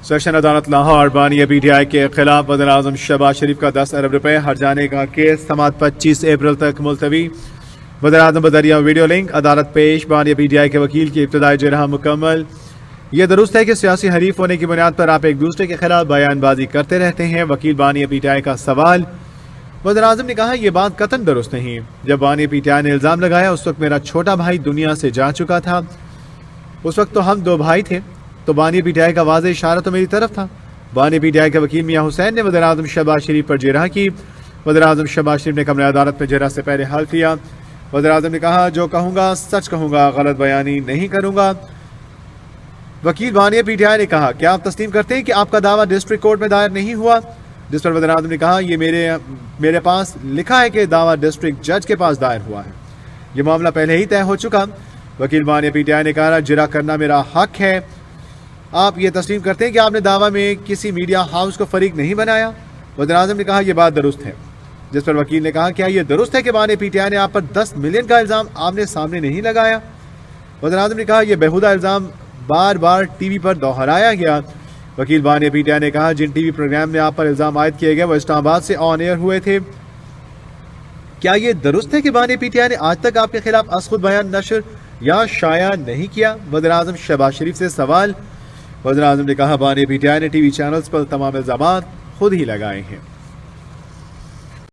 Section अदालत लाहौर बानी P T I के खिलाफ वज़ीर आज़म शहबाज शरीफ का 10 अरब रुपए हर जाने का केस समाअत 25 अप्रैल तक मुलतवी। वज़ीर आज़म बदरिया वीडियो लिंक अदालत पेश। बानी पी टी आई के वकील की इब्तदाई जरहा मुकम्मल। ये दुरुस्त है कि सियासी हरीफ होने की बुनियाद पर आप एक दूसरे के खिलाफ बयानबाजी करते रहते हैं। वकील बानी पी टी आई का सवाल। वज़ीर आज़म ने कहा यह बात कतन दुरुस्त नहीं। जब बानी पी टी आई ने इल्ज़ाम लगाया उस वक्त मेरा छोटा भाई दुनिया से जा चुका था। उस वक्त तो हम 2 भाई थे, तो बानी पी टी आई का वाज़ेह इशारा तो मेरी तरफ था। बानी पी टी आई के वकील मियां हुसैन ने वज़ीर आज़म शहबाज शरीफ पर जिरह की। वज़ीर आज़म शहबाज शरीफ ने कमरे अदालत में जिरह से पहले हल्फ लिया। वज़ीर आज़म ने कहा जो कहूँगा सच कहूँगा, गलत बयानी नहीं करूँगा। वकील बानी पी टी आई ने कहा क्या आप तस्लीम करते हैं कि आपका दावा डिस्ट्रिक्ट कोर्ट में दायर नहीं हुआ? जिस पर वज़ीर आज़म ने कहा ये मेरे पास लिखा है कि दावा डिस्ट्रिक्ट जज के पास दायर हुआ है, ये मामला पहले ही तय हो चुका। वकील बानी पी टी आई ने कहा जिरह करना मेरा हक है। आप ये तस्लीम करते हैं कि आपने दावा में किसी मीडिया हाउस को फरीक नहीं बनाया? वज़ीर आज़म ने कहा यह बात दुरुस्त है। जिस पर वकील ने कहा क्या यह दुरुस्त है कि बानी पी टी आई ने आप पर 10 मिलियन का इल्ज़ाम आपने सामने नहीं लगाया? वज़ीर आज़म ने कहा यह बेहुदा इल्ज़ाम बार बार टीवी पर दोहराया गया। वकील बानी पी टी आई ने कहा जिन टीवी प्रोग्राम में आप पर इल्ज़ाम आयद किए गए वो इस्लामाबाद से ऑन एयर हुए थे। क्या यह दुरुस्त है कि बानी पी टी आई ने आज तक आपके खिलाफ असखुद बयान नशर या शाया नहीं किया? वज़ीर आज़म शहबाज शरीफ से सवाल। वज़ीर आज़म ने कहा बानी पी टी आई ने टीवी चैनल्स पर तमाम इल्ज़ामात खुद ही लगाए हैं।